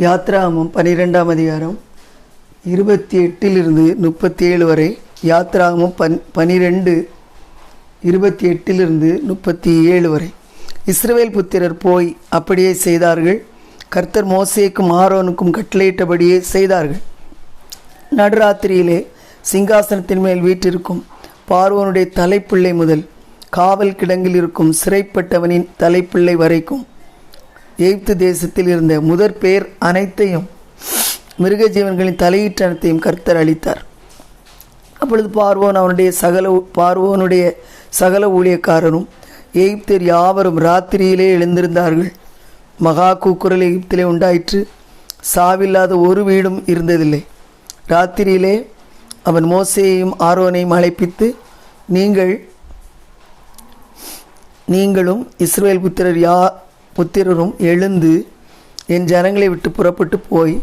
யாத்ராகமம் 12ஆம் அதிகாரம் 28 37 வரை. யாத்ராகமம் 12 28 37 வரை. இஸ்ரவேல் புத்திரர் போய் அப்படியே செய்தார்கள். கர்த்தர் மோசேக்கும் ஆரோனுக்கும் கட்டளையிட்டபடியே செய்தார்கள். நடுராத்திரியிலே சிங்காசனத்தின் மேல் வீற்றிருக்கும் பார்வோனுடைய தலைப்பிள்ளை முதல் காவல் கிடங்கில் இருக்கும் சிறைப்பட்டவனின் தலைப்பிள்ளை வரைக்கும் எகிப்து தேசத்தில் இருந்த முதற் பேர் அனைத்தையும் மிருக ஜீவன்களின் தலையீற்றனைத்தையும் கர்த்தர் அளித்தார். அப்பொழுது பார்வோனுடைய சகல ஊழியக்காரரும் எகிப்தர் யாவரும் ராத்திரியிலே எழுந்திருந்தார்கள். மகா கூக்குரல் எகிப்திலே உண்டாயிற்று. சாவில்லாத ஒரு வீடும் இருந்ததில்லை. ராத்திரியிலே அவன் மோசேயையும் ஆரோனையும் அழைப்பித்து, நீங்களும் இஸ்ரவேல் புத்திரரும் எழுந்து என் ஜனங்களை விட்டு புறப்பட்டு போய்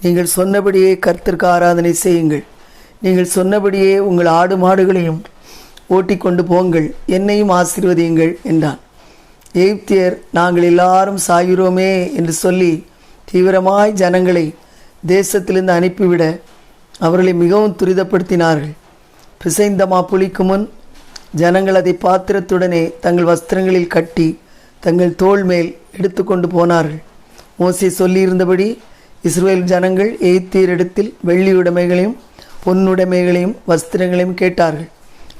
நீங்கள் சொன்னபடியே கர்த்தருக்கு ஆராதனை செய்யுங்கள். நீங்கள் சொன்னபடியே உங்கள் ஆடு மாடுகளையும் ஓட்டிக்கொண்டு போங்கள், என்னையும் ஆசீர்வதியுங்கள் என்றான். எகிப்தியர் நாங்கள் எல்லாரும் சாகிறோமே என்று சொல்லி தீவிரமாய் ஜனங்களை தேசத்திலிருந்து அனுப்பிவிட அவர்களை மிகவும் துரிதப்படுத்தினார்கள். பிசைந்தமா புளிக்கு முன் ஜனங்கள் அதை பாத்திரத்துடனே தங்கள் வஸ்திரங்களில் கட்டி தங்கள் தோள் மேல் எடுத்து கொண்டு போனார்கள். மோசே சொல்லியிருந்தபடி இஸ்ரவேல் ஜனங்கள் எகிப்தியரிடத்தில் வெள்ளியுடைமைகளையும் பொன்னுடைமைகளையும் வஸ்திரங்களையும் கேட்டார்கள்.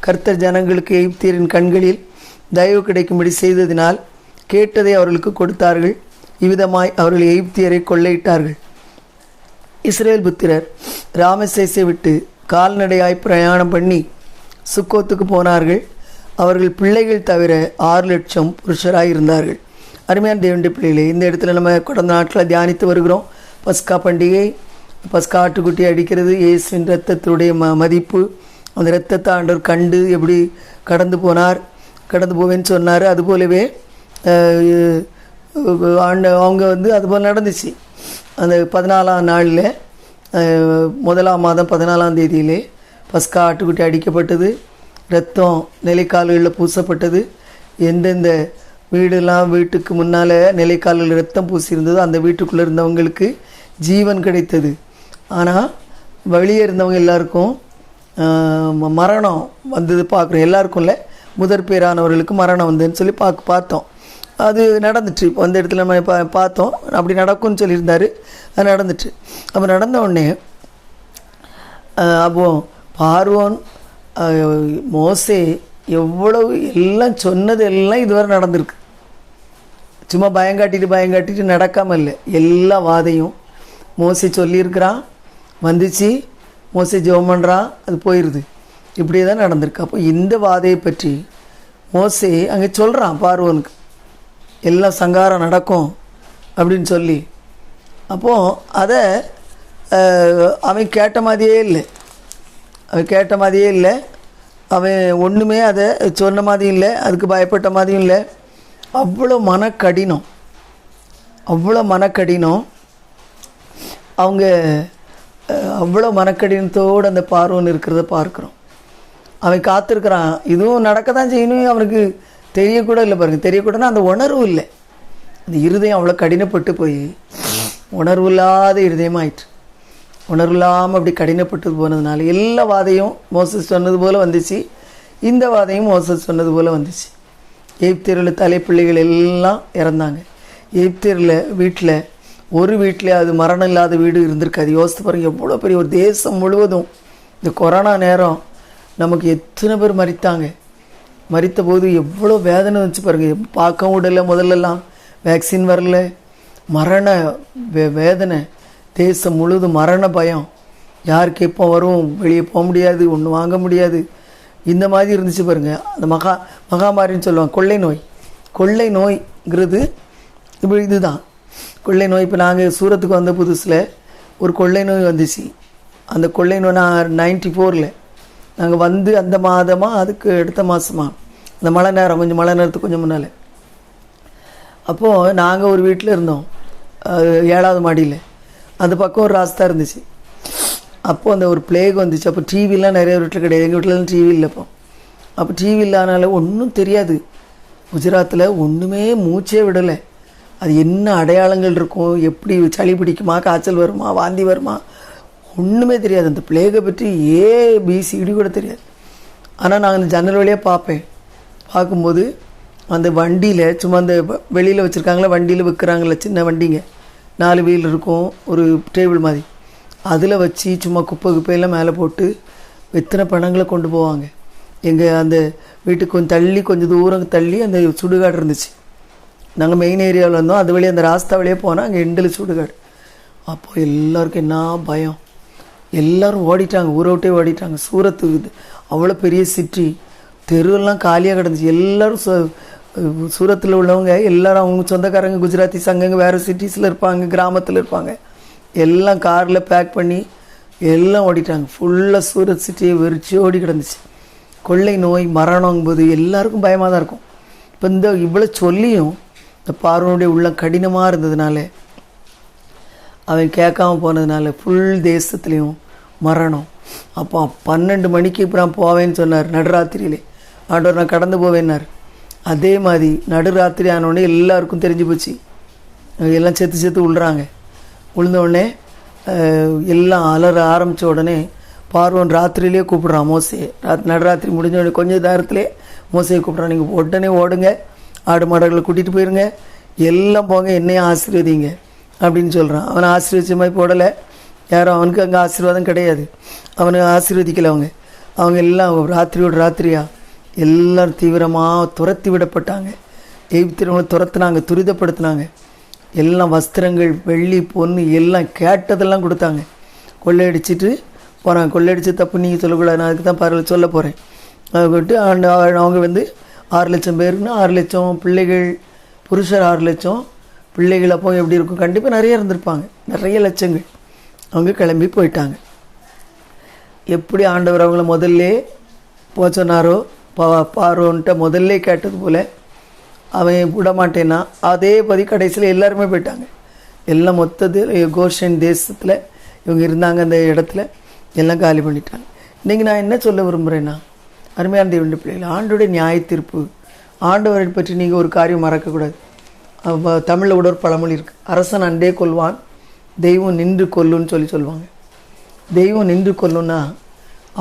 கர்த்தர் ஜனங்களுக்கு எகிப்தியரின் கண்களில் தயவு கிடைக்கும்படி செய்ததினால் கேட்டதை அவர்களுக்கு கொடுத்தார்கள். இவ்விதமாய் அவர்கள் எகிப்தியரை கொள்ளையிட்டார்கள். இஸ்ரவேல் புத்திரர் ராமசேசை விட்டு கால்நடையாய் பிரயாணம் பண்ணி சுக்கோத்துக்கு போனார்கள். அவர்கள் பிள்ளைகள் தவிர 6,00,000 புருஷராயிருந்தார்கள். அருமையான தேவனுடைய பிள்ளைகளே, இந்த இடத்துல நம்ம கடந்த நாட்களை தியானித்து வருகிறோம். பஸ்கா பண்டிகை, பஸ்கா ஆட்டுக்குட்டி அடிக்கிறது, இயேசுவின் இரத்தத்துடைய மதிப்பு, அந்த இரத்தத்தை ஆண்டவர் கண்டு எப்படி கடந்து போவேன்னு சொன்னார். அதுபோலவே அவங்க அதுபோல் நடந்துச்சு. அந்த 14ஆம் நாளில் 1ஆம் மாதம் 14ஆம் தேதியிலே பஸ்கா ஆட்டுக்குட்டி அடிக்கப்பட்டது. ரத்தம் நிலைக்கால்களில் பூசப்பட்டது. எந்தெந்த வீட்டுக்கு முன்னால் நிலைக்கால்களில் ரத்தம் பூசியிருந்ததோ அந்த வீட்டுக்குள்ளே இருந்தவங்களுக்கு ஜீவன் கிடைத்தது. ஆனால் வெளியே இருந்தவங்க எல்லாருக்கும் மரணம் வந்தது பார்க்குறோம். எல்லாருக்கும் இல்லை, முதற் பேரானவர்களுக்கு மரணம் வந்ததுன்னு சொல்லி பார்த்தோம். அது நடந்துட்டு இப்போ அந்த இடத்துல நம்ம பார்த்தோம். அப்படி நடக்கும்னு சொல்லியிருந்தார். அது நடந்துட்டு அப்போ நடந்த உடனே அப்போ பார்வோன் மோசே எவ்வளவு எல்லாம் சொன்னது எல்லாம் இதுவரை நடந்திருக்கு. சும்மா பயங்காட்டிட்டு நடக்காமல் இல்லை. எல்லா வாதையும் மோசே சொல்லியிருக்கிறான், வந்துச்சு, மோசே ஜெபம் பண்ணுறான், அது போயிடுது. இப்படியே தான் நடந்திருக்கு. அப்போ இந்த வாதையை பற்றி மோசே அங்கே சொல்கிறான் பார்வோனுக்கு, எல்லாம் சங்காரம் நடக்கும் அப்படின்னு சொல்லி. அப்போது அதை அவன் கேட்ட மாதிரியே இல்லை. அவன் ஒன்றுமே அதை சொன்ன மாதிரியும் இல்லை, அதுக்கு பயப்பட்ட மாதிரியும் இல்லை. அவ்வளோ மனக்கடினம் அவங்க அவ்வளோ மனக்கடினத்தோடு அந்த பார்வோன் இருக்கிறத பார்க்குறோம். அவன் காத்திருக்கிறான், இதுவும் நடக்க தான் செய்யணும். அவனுக்கு தெரியக்கூட இல்லை பாருங்கள். தெரியக்கூடனா அந்த உணர்வு இல்லை. அந்த இருதயம் அவ்வளோ கடினப்பட்டு போய் உணர்வு இல்லாத இருதயமாயிற்று. உணர்வு இல்லாமல் அப்படி கடினப்பட்டு போனதுனால எல்லா வாதையும் மோசஸ் சொன்னது போல் வந்துச்சு. இந்த வாதையும் மோசஸ் சொன்னது போல் வந்துச்சு. எகிப்தியரில் தலைப்பிள்ளைகள் எல்லாம் இறந்தாங்க. எகிப்தியரில் ஒரு வீட்டில் அது மரணம் இல்லாத வீடு இருந்திருக்காது. யோசித்து பாருங்கள், எவ்வளோ பெரிய ஒரு தேசம் முழுவதும் இந்த கொரோனா நேரம் நமக்கு எத்தனை பேர் மரித்த போது எவ்வளோ வேதனை வச்சு பாருங்கள். பார்க்கவும் விடலை. முதல்லலாம் வேக்சின் வரல, மரண வேதனை, தேசம் முழுவதும் மரண பயம். யாருக்கு எப்போ வரும், வெளியே போக முடியாது, ஒன்றும் வாங்க முடியாது, இந்த மாதிரி இருந்துச்சு பாருங்கள். அந்த மகாமாரின்னு சொல்லுவாங்க, கொள்ளை நோய்ங்கிறது இப்படி இதுதான் கொள்ளை நோய். இப்போ நாங்கள் சூரத்துக்கு வந்த புதுசில் ஒரு கொள்ளை நோய் வந்துச்சு. அந்த கொள்ளை நோய் 94 நாங்கள் வந்து அந்த மாதமாக அதுக்கு அடுத்த மாதமாக அந்த மழை நேரத்துக்கு கொஞ்சம் முன்னால். அப்போது நாங்கள் ஒரு வீட்டில் இருந்தோம், 7வது மாடியில். அந்த பக்கம் ஒரு ராஸ்தா இருந்துச்சு. அப்போது அந்த ஒரு பிளேக் வந்துச்சு. அப்போ டிவிலாம் நிறைய வீட்டில் கிடையாது. எங்கள் வீட்டிலலாம் டிவி இல்லை. அப்போ டிவி இல்லாதனால ஒன்றும் தெரியாது. குஜராத்தில் ஒன்றுமே மூச்சே விடலை. அது என்ன அடையாளங்கள் இருக்கும், எப்படி சளி பிடிக்குமா, காய்ச்சல் வருமா, வாந்தி வருமா, ஒன்றுமே தெரியாது. அந்த பிளேகை பற்றி ஏபிசிடி கூட தெரியாது. ஆனால் நான் அந்த ஜன்னல் வழியாக பார்ப்பேன். பார்க்கும்போது அந்த வண்டியில் சும்மா அந்த வெளியில் வச்சுருக்காங்களா, வண்டியில் விற்கிறாங்கள சின்ன வண்டிங்க, 4 வீல் இருக்கும், ஒரு டேபிள் மாதிரி, அதில் வச்சு சும்மா குப்பையெல்லாம் மேலே போட்டு எத்தனை பணங்களை கொண்டு போவாங்க. எங்கள் அந்த வீட்டுக்கு கொஞ்சம் தூரம் தள்ளி அந்த சுடுகாடு இருந்துச்சு. நாங்கள் மெயின் ஏரியாவில் இருந்தோம். அது வழியாக அந்த ராஸ்தா வழியாக போனால் அங்கே எண்டில் சுடுகாடு. அப்போ எல்லாருக்கும் என்ன பயம், எல்லோரும் ஓடிட்டாங்க, ஊரை விட்டே ஓடிட்டாங்க. சூரத்து அவ்வளோ பெரிய சிட்டி, தெருவெல்லாம் காலியாக கிடந்துச்சு. எல்லோரும் சூரத்தில் உள்ளவங்க எல்லோரும் அவங்க சொந்தக்காரங்க குஜராத்தி சங்கங்க வேறு சிட்டிஸில் இருப்பாங்க, கிராமத்தில் இருப்பாங்க, எல்லாம் காரில் பேக் பண்ணி எல்லாம் ஓடிட்டாங்க. ஃபுல்லாக சூரத் சிட்டியை வெறிச்சு ஓடி கிடந்துச்சு. கொள்ளை நோய் மரணங்கும்போது எல்லாருக்கும் பயமாக தான் இருக்கும். இப்போ இவ்வளோ சொல்லியும் இந்த பார்வனுடைய உள்ளம் கடினமாக இருந்ததுனால, அவன் கேட்காம போனதுனால ஃபுல் தேசத்துலேயும் மரணம். அப்போ 12 மணிக்கு இப்போ நான் போவேன்னு சொன்னார். நடுராத்திரியிலே ஆண்டவர் நான் கடந்து போவேன்னார். அதே மாதிரி நடுராத்திரி ஆனோடனே எல்லாருக்கும் தெரிஞ்சு போச்சு. எல்லாம் செத்து விழுறாங்க. விழுந்தோடனே எல்லாம் அலற ஆரம்பித்த உடனே பார்வன் ராத்திரியிலே கூப்பிட்றான் மோசையை. நடுராத்திரி முடிஞ்ச உடனே கொஞ்சம் நேரத்திலே மோசையை கூப்பிட்றான். நீங்கள் உடனே ஓடுங்க, ஆடு மாடுகளை கூட்டிகிட்டு போயிருங்க, எல்லாம் போங்க, என்னையும் ஆசீர்வதிங்க அப்படின்னு சொல்கிறான். அவனை ஆசீர்வதிச்ச மாதிரி போடலை யாரும், அவனுக்கு அங்கே ஆசீர்வாதம் கிடையாது. அவனை ஆசீர்வதிக்கலை. அவங்க எல்லாம் ராத்திரியா எல்லோரும் தீவிரமாக துரத்தி விடப்பட்டாங்க. எகிப்தியர்களை துரத்துனாங்க, துரிதப்படுத்தினாங்க. எல்லாம் வஸ்திரங்கள், வெள்ளி, பொண்ணு எல்லாம் கேட்டதெல்லாம் கொடுத்தாங்க. கொள்ளையடிச்சிட்டு போகிறாங்க. கொள்ளையடிச்சு தப்பு நீங்கள் சொல்லக்கூடாது, நான் அதுக்கு தான் சொல்ல போகிறேன். அதை விட்டு அவங்க 6 லட்சம் பேருக்குன்னா 6 லட்சம் பிள்ளைகள், புருஷர் 6 லட்சம் பிள்ளைகள். அப்போ எப்படி இருக்கும், கண்டிப்பாக நிறைய இருந்திருப்பாங்க, நிறைய லட்சங்கள். அவங்க கிளம்பி போயிட்டாங்க. எப்படி ஆண்டவர் அவங்கள முதல்ல சொன்னாரோ, பார்வோன்ட்ட முதல்ல கேட்டது போல் அவன் விட மாட்டேன்னா, அதே பதி கடைசியில் எல்லாருமே போயிட்டாங்க. எல்லாம் மொத்தத்தில் கோஷன் தேசத்தில் இவங்க இருந்தாங்க, அந்த இடத்துல எல்லாம் காலி பண்ணிட்டாங்க. இன்றைக்கி நான் என்ன சொல்ல விரும்புகிறேன்னா, அருமையான தேவனுடைய பிள்ளைகள், ஆண்டோடைய நியாய தீர்ப்பு, ஆண்டவரை பற்றி நீங்கள் ஒரு காரியம் மறக்கக்கூடாது. தமிழில் கூட ஒரு பழமொழி இருக்குது, அரசன் அண்டே கொள்வான், தெய்வம் நின்று கொல்லுன்னு சொல்லுவாங்க. தெய்வம் நின்று கொல்லுன்னா,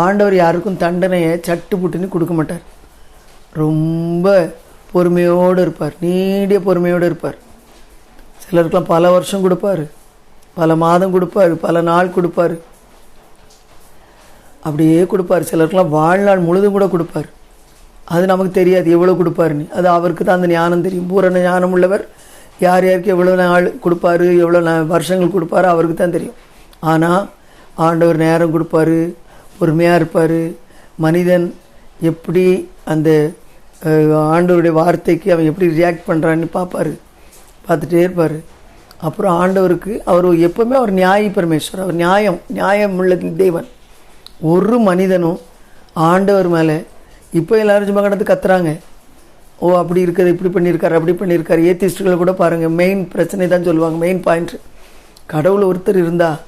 ஆண்டவர் யாருக்கும் தண்டனையை சட்டு புட்டுன்னு கொடுக்க மாட்டார். ரொம்ப பொறுமையோடு இருப்பார், நீடிய பொறுமையோடு இருப்பார். சிலருக்கெல்லாம் பல வருஷம் கொடுப்பார், பல மாதம் கொடுப்பார், பல நாள் கொடுப்பார், அப்படியே கொடுப்பார். சிலருக்கெல்லாம் வாழ்நாள் முழுதும் கூட கொடுப்பார். அது நமக்கு தெரியாது எவ்வளோ கொடுப்பாருன்னு, அது அவருக்கு தான் அந்த ஞானம் தெரியும். பூரண ஞானம் உள்ளவர் யார் யாருக்கு எவ்வளோ நாள் கொடுப்பாரு, எவ்வளோ வருஷங்கள் கொடுப்பாரு, அவருக்கு தான் தெரியும். ஆனால் ஆண்டவர் நேரம் கொடுப்பாரு, பொறுமையாக இருப்பார். மனிதன் எப்படி அந்த ஆண்டவருடைய வார்த்தைக்கு அவன் எப்படி ரியாக்ட் பண்ணுறான்னு பார்த்துட்டே இருப்பார். அப்புறம் ஆண்டவருக்கு அவர் எப்போவுமே அவர் நியாய பரமேஸ்வர், அவர் நியாயம் உள்ள தேவன். ஒரு மனிதனும் ஆண்டவர் மேலே இப்போ எல்லோரும் சும்மா கடந்து கத்துறாங்க, ஓ அப்படி இருக்கிறது, இப்படி பண்ணியிருக்காரு, அப்படி பண்ணியிருக்காரு. ஏத்திஸ்டுகள் கூட பாருங்கள், மெயின் பிரச்சனை தான் சொல்லுவாங்க, மெயின் பாயிண்ட். கடவுள் ஒருத்தர் இருந்தால்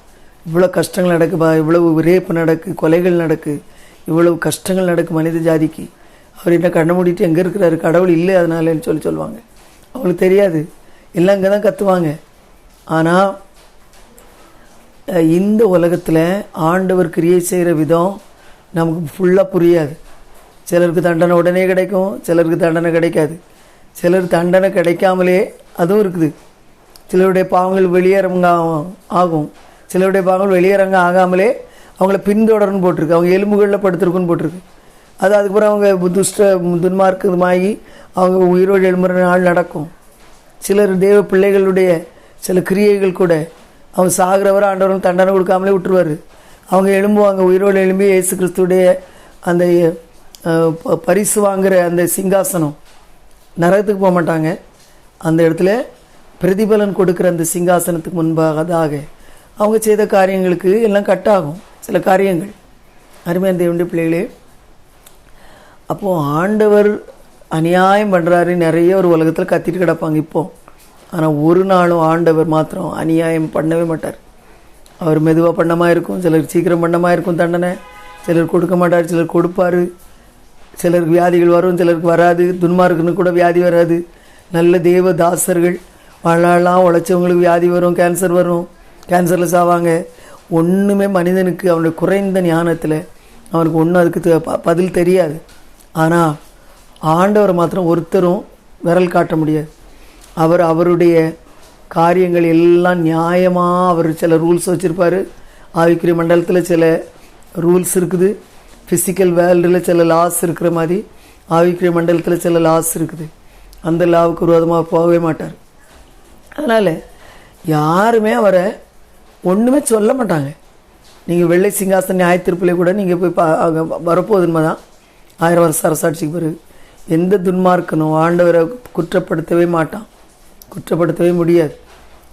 இவ்வளோ கஷ்டங்கள் நடக்குப்பா, இவ்வளவு ரேப்பு நடக்கு, கொலைகள் நடக்கு, இவ்வளவு கஷ்டங்கள் நடக்கு மனித ஜாதிக்கு. அவர் என்ன கண்ணை மூடிட்டு எங்கே இருக்கிறாரு, கடவுள் இல்லை அதனாலன்னு சொல்லுவாங்க. அவங்களுக்கு தெரியாது, எல்லாம் இங்கே தான் கற்றுவாங்க. ஆனால் இந்த உலகத்தில் ஆண்டவர் கிரியை செய்கிற விதம் நமக்கு ஃபுல்லாக புரியாது. சிலருக்கு தண்டனை உடனே கிடைக்கும், சிலருக்கு தண்டனை கிடைக்காது. சிலர் தண்டனை கிடைக்காமலே அதுவும் இருக்குது. சிலருடைய பாவங்கள் வெளியேறங்க ஆகும், சிலருடைய பாவங்கள் வெளியேறங்க ஆகாமலே அவங்கள பின்தொடர்னு போட்டிருக்கு, அவங்க எலும்புகளில் படுத்திருக்குன்னு போட்டிருக்கு. அது அதுக்கப்புறம் அவங்க துன்மார்க்கமாகி அவங்க உயிரோடு எழும்புற நாள் நடக்கும். சிலர் தேவ பிள்ளைகளுடைய சில கிரியைகள் கூட அவங்க சாகிறவரை ஆண்டவர்கள் தண்டனை கொடுக்காமலே விட்டுருவார். அவங்க எழும்புவாங்க, உயிரோடு எழும்பி இயேசு கிறிஸ்துடைய அந்த பரிசு வாங்குகிற அந்த சிங்காசனம், நரகத்துக்கு போக மாட்டாங்க, அந்த இடத்துல பிரதிபலன் கொடுக்குற அந்த சிங்காசனத்துக்கு முன்பாகதாக அவங்க செய்த காரியங்களுக்கு எல்லாம் கட்டாகும் சில காரியங்கள். அருமையான தேவனுடைய பிள்ளைகளே, அப்போது ஆண்டவர் அநியாயம் பண்ணுறாரு நிறைய ஒரு உலகத்தில் கத்திட்டு கிடப்பாங்க இப்போது. ஆனால் ஒரு நாளும் ஆண்டவர் மாத்திரம் அநியாயம் பண்ணவே மாட்டார். அவர் மெதுவாக பண்ணமாக இருக்கும், சிலருக்கு சீக்கிரம் பண்ணமாக இருக்கும் தண்டனை, சிலர் கொடுக்க மாட்டார், சிலர் கொடுப்பார். சிலருக்கு வியாதிகள் வரும், சிலருக்கு வராது. துன்மார்க்குன்னு கூட வியாதி வராது. நல்ல தேவ தாசர்கள் வாழ்நாளெலாம் உழைச்சவங்களுக்கு வியாதி வரும், கேன்சர் வரும், கேன்சரில் சாவாங்க. ஒன்றுமே மனிதனுக்கு அவனுடைய குறைந்த ஞானத்தில் அவனுக்கு ஒன்றும் அதுக்கு பதில் தெரியாது. ஆனால் ஆண்டவர் மாத்திரம் ஒருத்தரும் விரல் காட்ட முடியாது. அவருடைய காரியங்கள் எல்லாம் நியாயமாக அவர் சில ரூல்ஸ் வச்சுருப்பார். ஆவிக்குரிய மண்டலத்தில் சில ரூல்ஸ் இருக்குது, ஃபிசிக்கல் வேர்ல்டில் சில லாஸ் இருக்கிற மாதிரி ஆவிக்குரிய மண்டலத்தில் சில லாஸ் இருக்குது. அந்த லாவுக்கு விரோதமாக போகவே மாட்டார். அதனால் யாருமே அவரை ஒன்றுமே சொல்ல மாட்டாங்க. நீங்கள் வெள்ளை சிங்காசன நியாயத்தீர்ப்பிலே கூட நீங்கள் போய் வரப்போகுதுன்னு தான் 1000 வருஷம் அரசாட்சிக்கு பிறகு எந்த துன்மார்க்கனும் ஆண்டவரை குற்றப்படுத்தவே மாட்டான், குற்றப்படுத்தவே முடியாது.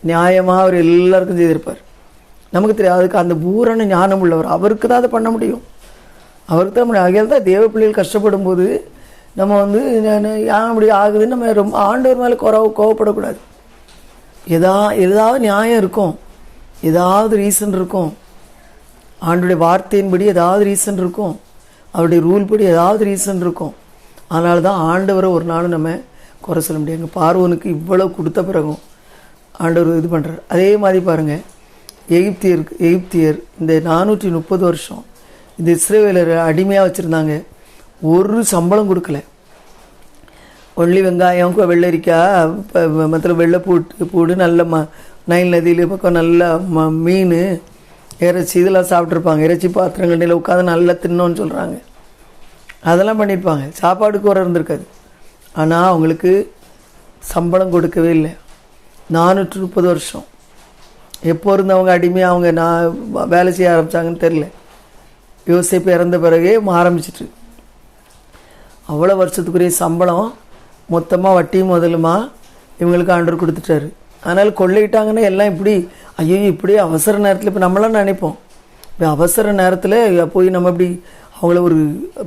நியாயமாக அவர் எல்லாருக்கும் செய்திருப்பார். நமக்கு தெரியாது, அதுக்கு அந்த பூரண ஞானம் உள்ளவர், அவருக்கு தான் அதை பண்ண முடியும், அவருக்கு தான் முடியும். ஆகையால் தான் தேவ பிள்ளைகள் கஷ்டப்படும் போது நம்ம ஏன் அப்படி ஆகுதுன்னு நம்ம ரொம்ப ஆண்டவர் மேலே கோவப்படக்கூடாது. ஏதாவது நியாயம் இருக்கும், ஏதாவது ரீசன் இருக்கும், ஆண்டுடைய வார்த்தையின்படி ஏதாவது ரீசன் இருக்கும், அவருடைய ரூல் படி ஏதாவது ரீசன் இருக்கும். அதனால தான் ஆண்டவரை ஒரு நாள் நம்ம குறை சொல்ல முடியாது. எங்கள் பார்வோனுக்கு இவ்வளோ கொடுத்த பிறகும் ஆண்டவர் இது பண்ணுறார். அதே மாதிரி பாருங்கள், எகிப்தியர் இந்த 430 வருஷம் இந்த இஸ்ரவேலரை அடிமையாக வச்சுருந்தாங்க. ஒரு சம்பளம் கொடுக்கல. ஒன்லி வெங்காயம், வெள்ளரிக்காய், மற்ற வெள்ளை பூடு நல்ல நைல் நதியில் பக்கம் நல்ல மீன், இறைச்சி இதெல்லாம் சாப்பிட்ருப்பாங்க. இறைச்சி பாத்திரங்கள்ல உட்காந்து நல்லா தின்னோன்னு சொல்கிறாங்க. அதெல்லாம் பண்ணியிருப்பாங்க. சாப்பாடுக்கு குறை இருந்திருக்காது. ஆனால் அவங்களுக்கு சம்பளம் கொடுக்கவே இல்லை. 430 வருஷம் எப்போ இருந்தவங்க அடிமையாக அவங்க வேலை செய்ய ஆரம்பித்தாங்கன்னு தெரில. யோசேப்பு இறந்த பிறகே ஆரம்பிச்சிட்டு அவ்வளோ வருஷத்துக்குரிய சம்பளம் மொத்தமாக வட்டியும் முதலுமா இவங்களுக்கு ஆண்டவர் கொடுத்துட்டாரு. அதனால் கொள்ளையிட்டாங்கன்னா எல்லாம் இப்படி ஐயோ இப்படி அவசர நேரத்தில் இப்போ நம்மளாம் நினைப்போம், இப்போ அவசர நேரத்தில் போய் நம்ம இப்படி அவங்கள ஒரு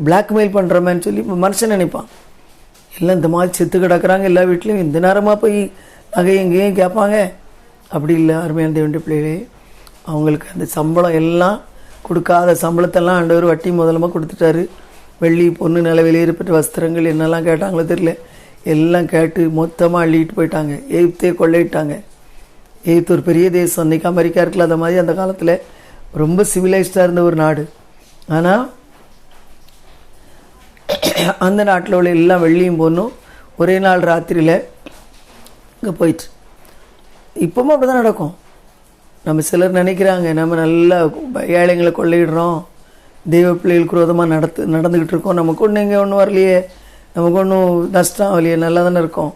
பிளாக்மெயில் பண்ணுறோமேன்னு சொல்லி மனுஷன் நினைப்பான். எல்லாம் இந்த மாதிரி செத்து கிடக்கிறாங்க எல்லா வீட்லேயும், இந்த நேரமாக போய் நகை எங்கேயும் கேட்பாங்க. அப்படி இல்லை அருமையான தேவனுடைய பிள்ளைகளே, அவங்களுக்கு அந்த சம்பளம் எல்லாம் கொடுக்காத சம்பளத்தெல்லாம் ஆண்டவர் வட்டி முதலமாக கொடுத்துட்டாரு. வெள்ளி பொண்ணு நில வெளியேறப்பட்ட வஸ்திரங்கள் என்னெல்லாம் கேட்டாங்களோ தெரியல, எல்லாம் கேட்டு மொத்தமாக அள்ளிட்டு போயிட்டாங்க. எகிப்தே கொள்ளையிட்டாங்க. எகிப்து ஒரு பெரிய தேசம், அன்றைக்கி அமெரிக்கா இருக்குல்ல, அந்த மாதிரி அந்த காலத்தில் ரொம்ப சிவிலைஸ்டாக இருந்த ஒரு நாடு. ஆனால் அந்த நாட்டில் உள்ள எல்லாம் வெள்ளியும் பொண்ணும் ஒரே நாள் ராத்திரியில் இங்கே போயிட்டு. இப்போவும் அப்படி தான் நடக்கும். நம்ம சிலர் நினைக்கிறாங்க நம்ம நல்லா ஏழைங்களை கொள்ளையிடுறோம், தெய்வ பிள்ளைகளுக்கு விரோதமாக நடந்துக்கிட்டு இருக்கோம், நமக்கு ஒன்றும் இங்கே ஒன்றும் வரலையே, நமக்கு ஒன்றும் நஷ்டம் ஆகலையே, நல்லா தானே இருக்கோம்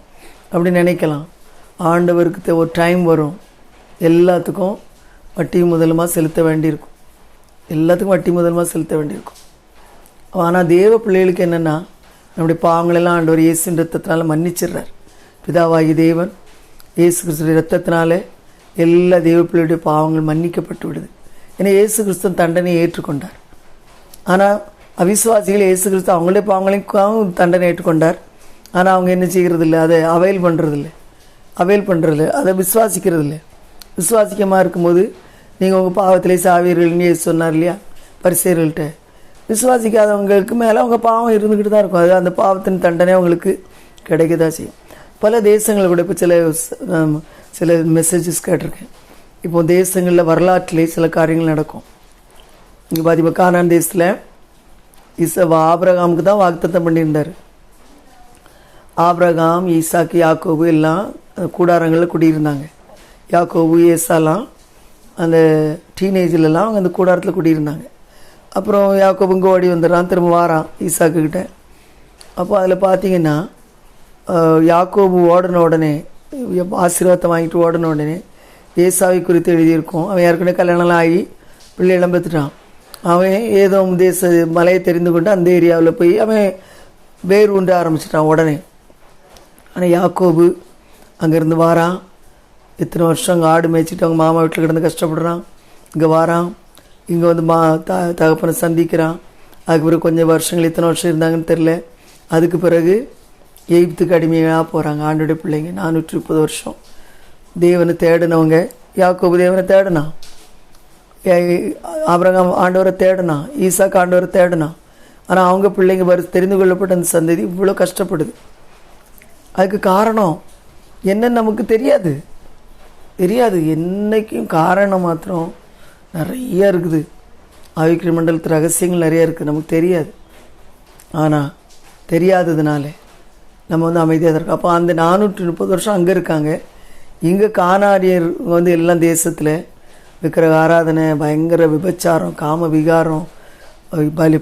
அப்படி நினைக்கலாம். ஆண்டவருக்கு ஒரு டைம் வரும், எல்லாத்துக்கும் வட்டி முதலமாக செலுத்த வேண்டியிருக்கும், எல்லாத்துக்கும் வட்டி முதலமாக செலுத்த வேண்டியிருக்கும். ஆனால் தேவ பிள்ளைகளுக்கு என்னென்னா நம்முடைய பாவங்களெல்லாம் ஆண்டவர் இயேசுவின் ரத்தத்தினால மன்னிச்சிடுறார். பிதாவாகி தேவன் இயேசு கிறிஸ்துடைய ரத்தத்தினால எல்லா தேவ பிள்ளையுடைய பாவங்கள் மன்னிக்கப்பட்டு விடுது. ஏன்னா இயேசு கிறிஸ்துவின் தண்டனையை ஏற்றுக்கொண்டார். ஆனால் அவிசுவாசிகள் இயேசு கிறிஸ்து அவங்களே பாவங்களையும் தண்டனை ஏற்றுக்கொண்டார். ஆனால் அவங்க என்ன செய்கிறதில்ல, அதை அவைல் பண்ணுறதில்ல, அதை விசுவாசிக்கிறதில்ல. விசுவாசிக்கமாக இருக்கும்போது நீங்கள் உங்கள் பாவத்திலே சாவீர்கள்னு இயேசு சொன்னார் இல்லையா பரிசேயர்கள்ட்ட. விசுவாசிக்காதவங்களுக்கு மேலே அவங்க பாவம் இருந்துக்கிட்டு தான் இருக்கும். அது அந்த பாவத்தின் தண்டனை அவங்களுக்கு கிடைக்க தான் செய்யும். பல தேசங்களில் கூட இப்போ சில மெசேஜஸ் கேட்டிருக்கேன். இப்போ தேசங்களில் வரலாற்றிலே சில காரியங்கள் நடக்கும். இங்கே பார்த்தீங்கன்னா கானான் தேசத்தில் ஆபிரகாமுக்கு தான் வாக்குத்தத்தம் பண்ணியிருந்தார். ஆபிரகாம், ஈசாக்கு, யாக்கோபு எல்லாம் கூடாரங்களில் குடியிருந்தாங்க. யாக்கோபு, ஏசாலாம் அந்த டீனேஜிலலாம் அவங்க அந்த கூடாரத்தில் குடியிருந்தாங்க. அப்புறம் யாக்கோபு இங்கே ஓடி வந்துடுறான், திரும்ப வாரான் ஈசாக்குக்கிட்ட. அப்போ அதில் பார்த்தீங்கன்னா யாக்கோபு ஓடின உடனே ஆசீர்வாதத்தை வாங்கிட்டு ஓடின உடனே ஏசாவை குறித்து எழுதியிருக்கோம். அவன் ஏற்கனவே கல்யாணம்லாம் ஆகி பிள்ளைகளை பெற்றுட்டான். அவன் ஏதோ தேச மலையை தெரிந்து கொண்டு அந்த ஏரியாவில் போய் அவன் வேர் உண்டு ஆரம்பிச்சிட்டான் உடனே. ஆனால் யாக்கோபு அங்கேருந்து வாரான், இத்தனை வருஷம் அங்கே ஆடு மேய்ச்சிட்டு அவங்க மாமா வீட்டில் கிடந்து கஷ்டப்படுறான். இங்கே வாரான், இங்கே வந்து தகப்பனை சந்திக்கிறான். அதுக்கு பிறகு கொஞ்சம் வருஷங்கள் இத்தனை வருஷம் இருந்தாங்கன்னு தெரில. அதுக்கு பிறகு எகிப்துக்கு அடிமையாக போகிறாங்க ஆண்டோடைய பிள்ளைங்க. 430 வருஷம் தேவனை தேடினவங்க. யாக்கோபு தேவனை தேடினான், ஆபிரகாம் ஆண்டவரை தேடினான், ஈசாக்கு ஆண்டவரை தேடினான். ஆனால் அவங்க பிள்ளைங்க தெரிந்து கொள்ளப்பட்ட அந்த சந்ததி இவ்வளோ கஷ்டப்படுது. அதுக்கு காரணம் என்னன்னு நமக்கு தெரியாது. என்றைக்கும் காரணம் மாத்திரம் நிறைய இருக்குது. ஆவிக்குரிய மண்டலத்து ரகசியங்கள் நிறைய இருக்குது, நமக்கு தெரியாது. ஆனால் தெரியாததுனால நம்ம வந்து அமைதியாக தான் இருக்கோம். அப்போ அந்த 430 வருஷம் அங்கே இருக்காங்க. இங்கே கானானியர் வந்து எல்லாம் தேசத்தில் விக்கிரக ஆராதனை, பயங்கர விபச்சாரம், காம விகாரம்,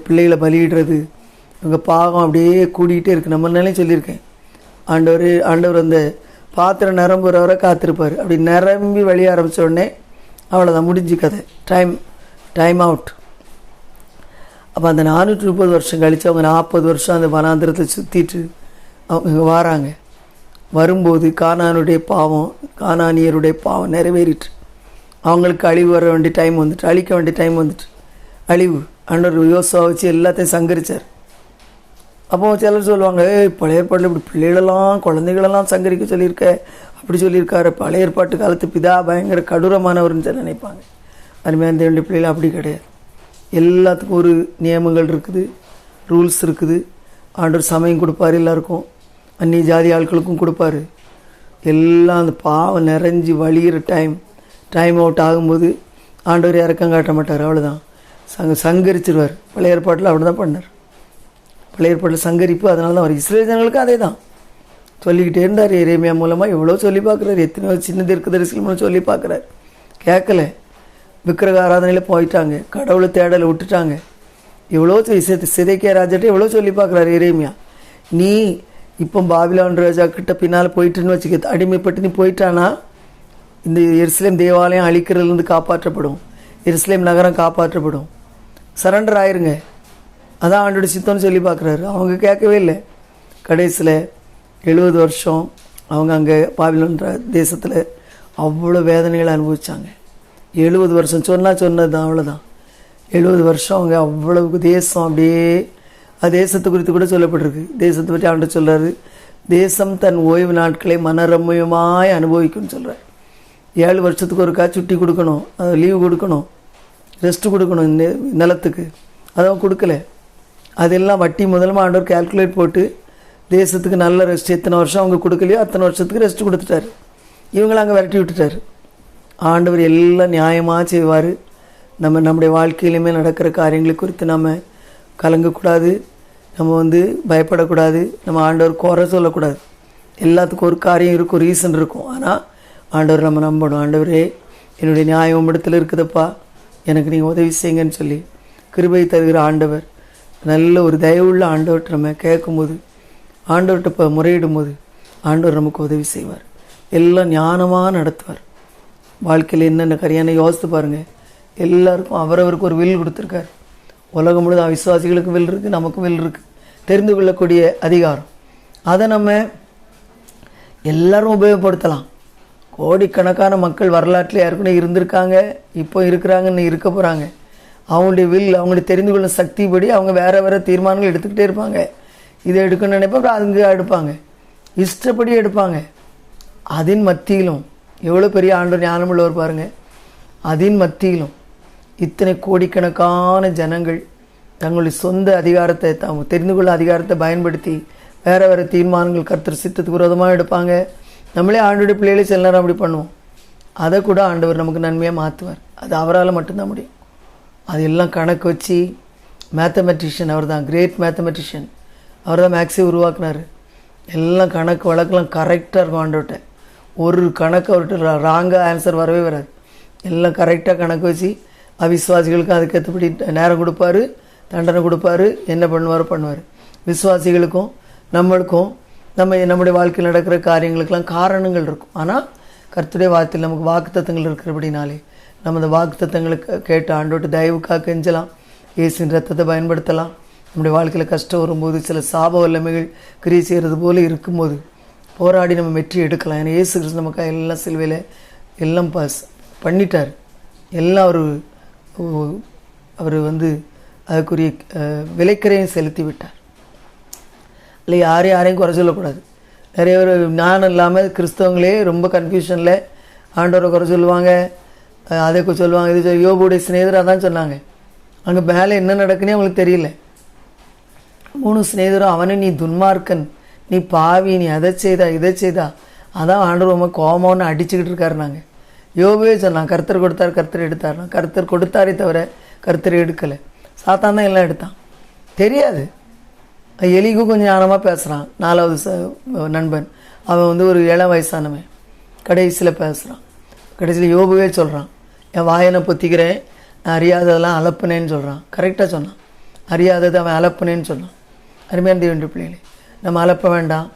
பிள்ளைகளை பலியிடுறது, இவங்க பாகம் அப்படியே கூடிகிட்டே இருக்குது. நம்மளாலே சொல்லியிருக்கேன், ஆண்டவர் அந்த பாத்திரம் நிரம்புற வரை காத்திருப்பார். அப்படி நிரம்பி வழிய ஆரம்பித்த உடனே அவ்வளோதான், முடிஞ்சு கதை, டைம் அவுட். அப்போ அந்த 430 வருஷம் கழித்து அவங்க 40 வருஷம் அந்த வனாந்திரத்தை சுற்றிட்டு அவங்க இங்கே வராங்க. வரும்போது கானானியருடைய பாவம் நிறைவேறிட்டு அவங்களுக்கு அழிவு வர வேண்டிய டைம் வந்துட்டு, அழிக்க வேண்டிய டைம் வந்துட்டு, அழிவு. ஆண்டவர் யோசுவாவை வச்சு எல்லாத்தையும் சங்கரித்தார். அப்போ சிலர் சொல்லுவாங்க, பழைய ஏற்பாட்டில் இப்படி பிள்ளைகளெல்லாம் குழந்தைகளெல்லாம் சங்கரிக்க சொல்லியிருக்க, அப்படி சொல்லியிருக்காரு. பழைய ஏற்பாட்டு காலத்து பிதா பயங்கர கடூரமானவர்னு நினைப்பாங்க. அருமையான தேவனுடைய பிள்ளைகள் அப்படி கிடையாது. எல்லாத்துக்கும் ஒரு நியமங்கள் இருக்குது, ரூல்ஸ் இருக்குது. ஆண்டவர் சமயம் கொடுப்பார், எல்லாருக்கும் அந்நிய ஜாதி ஆட்களுக்கும் கொடுப்பாரு. எல்லாம் அந்த பாவம் நிறைஞ்சி வழிகிற டைம் அவுட் ஆகும்போது ஆண்டவர் இறக்கம் காட்ட மாட்டார், அவ்வளோதான், சங்கரிச்சிருவார். பழைய ஏற்பாட்டில் அப்படி தான் பண்ணார். பழைய ஏற்பாட்டில் சங்கரிப்பு. அதனால தான் அவர் இஸ்ரேல் ஜனங்களுக்கு அதே தான் சொல்லிக்கிட்டே இருந்தார். எரேமியா மூலமாக எவ்வளோ சொல்லி பார்க்குறாரு, எத்தனையோ சின்ன தீர்க்கதரிசிகள் மூலம் சொல்லி பார்க்குறாரு, கேட்கல. விக்கிரக ஆராதனையில் போயிட்டாங்க, கடவுளை தேடலை விட்டுட்டாங்க. எவ்வளோ சிதைக்கிய ராஜாட்ட எவ்வளோ சொல்லி பார்க்குறாரு எரேமியா. நீ இப்போ பாபிலோன் ராஜா கிட்ட பின்னால் போயிட்டுன்னு வச்சுக்க, அடிமைப்பட்டு நீ போயிட்டானா இந்த எருசலேம் தேவாலயம் அழிக்கிறதுலேருந்து காப்பாற்றப்படும், எருசலேம் நகரம் காப்பாற்றப்படும், சரண்டர் ஆயிருங்க. அதான் ஆண்டோட சித்தம்னு சொல்லி பார்க்குறாரு. அவங்க கேட்கவே இல்லை. கடைசியில் 70 வருஷம் அவங்க அங்கே பாபிலோன் தேசத்தில் அவ்வளோ வேதனைகளை அனுபவித்தாங்க. 70 வருஷம் சொன்னது தான், அவ்வளோதான். 70 வருஷம் அவங்க அவ்வளவு தேசம் அப்படியே, தேசத்தை குறித்து கூட சொல்லப்பட்டிருக்கு. தேசத்தை பற்றி ஆண்டவர் சொல்கிறாரு, தேசம் தன் ஓய்வு நாட்களை மனரம்யமாய் அனுபவிக்கும்னு சொல்கிறார். 7 வருஷத்துக்கு ஒருக்கா சுட்டி கொடுக்கணும், லீவு கொடுக்கணும், ரெஸ்ட்டு கொடுக்கணும் இந்த நிலத்துக்கு. அதவன் கொடுக்கல. அதெல்லாம் வட்டி முதலமாக ஆண்டவர் கேல்குலேட் போட்டு தேசத்துக்கு நல்ல ரெஸ்ட், எத்தனை வருஷம் அவங்க கொடுக்கலையோ அத்தனை வருஷத்துக்கு ரெஸ்ட் கொடுத்துட்டாரு. இவங்களை அங்கே விரட்டி விட்டுட்டார். ஆண்டவர் எல்லாம் நியாயமாக செய்வார். நம்முடைய வாழ்க்கையிலுமே நடக்கிற காரியங்களை குறித்து நம்ம கலங்கக்கூடாது, நம்ம வந்து பயப்படக்கூடாது, நம்ம ஆண்டவர் குறை சொல்லக்கூடாது. எல்லாத்துக்கும் ஒரு காரியம் இருக்கும், ரீசன் இருக்கும். ஆனால் ஆண்டவர் நம்ம நம்பணும். ஆண்டவரே, என்னுடைய நியாயம் உம்மிடத்தில் இருக்குதுப்பா, எனக்கு நீங்கள் உதவி செய்யுங்கன்னு சொல்லி கிருபை தருகிற ஆண்டவர், நல்ல ஒரு தயவுள்ள ஆண்டவர்கிட்ட நம்ம கேட்கும்போது, ஆண்டவர்கிட்ட இப்போ முறையிடும் போது ஆண்டவர் நமக்கு உதவி செய்வார். எல்லாம் ஞானமாக நடத்துவார். வாழ்க்கையில் என்னென்ன காரியான யோசித்து பாருங்கள். எல்லாருக்கும் அவரவருக்கு ஒரு வில் கொடுத்துருக்கார். உலகம் முழுதும் விசுவாசிகளுக்கும் வில் இருக்குது, நமக்கும் வில் இருக்குது. தெரிந்து கொள்ளக்கூடிய அதிகாரம், அதை நம்ம எல்லாரும் உபயோகப்படுத்தலாம். கோடிக்கணக்கான மக்கள் வரலாற்றில் ஏற்கனவே இருந்திருக்காங்க, இப்போ இருக்கிறாங்கன்னு இருக்க போகிறாங்க. அவங்களுடைய வில், அவங்களுடைய தெரிந்து கொள்ளும் சக்திப்படி அவங்க வேறு தீர்மானங்கள் எடுத்துக்கிட்டே இருப்பாங்க. இதை எடுக்கணும்னு நினைப்பா, அப்புறம் அங்கே எடுப்பாங்க, இஷ்டப்படி எடுப்பாங்க. அதன் மத்தியிலும் எவ்வளோ பெரிய ஆண்டவர் ஞானமுள்ளவர் பாருங்கள். அதன் மத்தியிலும் இத்தனை கோடிக்கணக்கான ஜனங்கள் தங்களுடைய சொந்த அதிகாரத்தை, தெரிந்து கொள்ள அதிகாரத்தை பயன்படுத்தி வேறு தீர்மானங்கள் கர்த்தர் சித்தத்துக்கு விரோதமாக எடுப்பாங்க. நம்மளே ஆண்டோடைய பிள்ளைகளே சில நேரம் அப்படி பண்ணுவோம். அதை கூட ஆண்டவர் நமக்கு நன்மையாக மாற்றுவார். அது அவரால் மட்டும்தான் முடியும். அதெல்லாம் கணக்கு வச்சு, மேத்தமெட்டிஷியன் அவர் தான், கிரேட் மேத்தமெட்டிஷியன். அவர் தான் மேக்ஸே உருவாக்குனார். எல்லாம் கணக்கு வழக்கெல்லாம் கரெக்டாக இருக்கும் ஆண்டவர்கிட்ட. ஒரு கணக்கு அவர்கிட்ட ராங்காக ஆன்சர் வரவே வராது. எல்லாம் கரெக்டாக கணக்கு வச்சு அவிசுவாசிகளுக்கு அதுக்கேற்றபடி நேரம் கொடுப்பாரு, தண்டனை கொடுப்பாரு, என்ன பண்ணுவார். விசுவாசிகளுக்கும் நம்மளுக்கும் நம்முடைய வாழ்க்கையில் நடக்கிற காரியங்களுக்கெல்லாம் காரணங்கள் இருக்கும். ஆனால் கர்த்தருடைய வார்த்தையில் நமக்கு வாக்குத்தத்தங்கள் இருக்கிறபடினாலே நம்ம அந்த வாக்குத்தத்தங்களுக்கு கேட்டு ஆண்டோட்டு தயவுக்காக கெஞ்சலாம். இயேசுவின் ரத்தத்தை பயன்படுத்தலாம். நம்முடைய வாழ்க்கையில் கஷ்டம் வரும்போது, சில சாப வல்லமைகள் கிரியை செய்கிறது போல இருக்கும்போது போராடி நம்ம வெற்றி எடுக்கலாம். ஏன்னா இயேசு கிறிஸ்து நமக்காக எல்லாம் சிலுவையில் எல்லாம் பண்ணிட்டார். எல்லாம் அவர் வந்து அதுக்குரிய விலைக்கரையும் செலுத்தி விட்டார். இல்லை யாரையும் குறை சொல்லக்கூடாது. நிறைய பேர் ஞானம் இல்லாமல் கிறிஸ்தவங்களே ரொம்ப கன்ஃபியூஷனில் ஆண்டவரை குறை சொல்லுவாங்க, அதை சொல்லுவாங்க, இது யோபுடைய சிநேகிதராக தான் சொன்னாங்க. அங்கே மேலே என்ன நடக்குன்னே அவங்களுக்கு தெரியல. 3 சிநேகிதரும், அவனை நீ துன்மார்க்கன், நீ பாவி, நீ அதை செய்தா இதை செய்தா, அதான் ஆண்டவர் ரொம்ப கோபம்னு அடிச்சுக்கிட்டு இருக்காரு. நாங்கள் யோபுவே சொன்னான், கர்த்தர் கொடுத்தார் கர்த்தர் எடுத்தார்னா. கர்த்தர் கொடுத்தாரே தவிர கர்த்தர் எடுக்கலை. சாத்தான் தான் எல்லாம் எடுத்தான். தெரியாது. எலிக்கு கொஞ்சம் ஞானமாக பேசுகிறான். 4வது நண்பன் அவன் ஒரு 7 வயசானவன். கடைசியில் பேசுகிறான். கடைசியில் யோபுவே சொல்கிறான், என் வாயனை பொத்திக்கிறேன், நான் அறியாததெல்லாம் அலப்புனேன்னு சொல்கிறான். கரெக்டாக சொன்னான். அறியாதது அவன் அலப்புனேன்னு சொன்னான். அருமையான தேவனுடைய பிள்ளைகளே, நம்ம அலப்ப வேண்டாம்.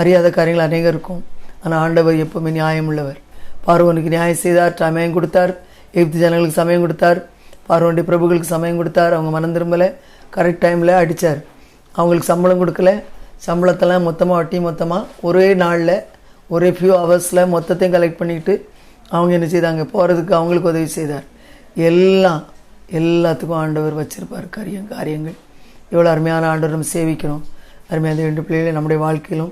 அறியாத காரியங்கள் அநேகம் இருக்கும். ஆனால் ஆண்டவர் எப்போவுமே நியாயம் உள்ளவர். பார்வோனுக்கு நியாயம் செய்தார், சமயம் கொடுத்தார். எகிப்து ஜனங்களுக்கு சமயம் கொடுத்தார். பார்வோனுடைய பிரபுகளுக்கு சமயம் கொடுத்தார். அவங்க மனம் திரும்பலை. கரெக்ட் டைமில் அடித்தார். அவங்களுக்கு சம்பளம் கொடுக்கல. சம்பளத்தெல்லாம் மொத்தமாக வட்டி மொத்தமாக ஒரே நாளில் ஒரே ஃபியூ ஹவர்ஸில் மொத்தத்தையும் கலெக்ட் பண்ணிக்கிட்டு அவங்க என்ன செய்தாங்க, போகிறதுக்கு அவங்களுக்கு உதவி செய்தார். எல்லாத்துக்கும் ஆண்டவர் வச்சிருப்பார் காரியங்கள். எவ்வளோ அருமையான ஆண்டவர் நம்ம சேவிக்கணும். அருமையான 2 பிள்ளைகளை நம்முடைய வாழ்க்கையிலும்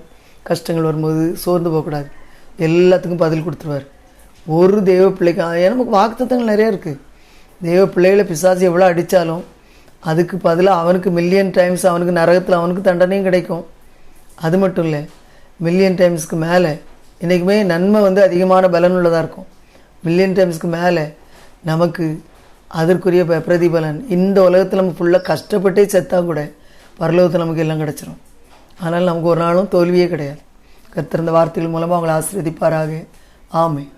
கஷ்டங்கள் வரும்போது சோர்ந்து போகக்கூடாது. எல்லாத்துக்கும் பதில் கொடுத்துருவார். ஒரு தெய்வ பிள்ளைக்கு நமக்கு வாக்குத்தத்தங்கள் நிறைய இருக்குது. தெய்வ பிள்ளைகளை பிசாசு எவ்வளோ அடித்தாலும் அதுக்கு பதிலாக அவனுக்கு மில்லியன் டைம்ஸ் அவனுக்கு நரகத்தில் அவனுக்கு தண்டனையும் கிடைக்கும். அது மட்டும் இல்லை, மில்லியன் டைம்ஸ்க்கு மேலே இன்றைக்குமே நன்மை அதிகமான பலன் உள்ளதாக இருக்கும். மில்லியன் டைம்ஸ்க்கு மேலே நமக்கு அதற்குரிய பிரதிபலன் இந்த உலகத்தில் நம்ம ஃபுல்லாக கஷ்டப்பட்டே செத்தா கூட பரலோகத்தில் நமக்கு எல்லாம் கிடச்சிரும். ஆனால் நமக்கு ஒரு நாளும் தோல்வியே கிடையாது. கர்த்தர் இந்த வார்த்தைகள் மூலமாக அவங்களை ஆசீர்வதிப்பாராக. ஆமென்.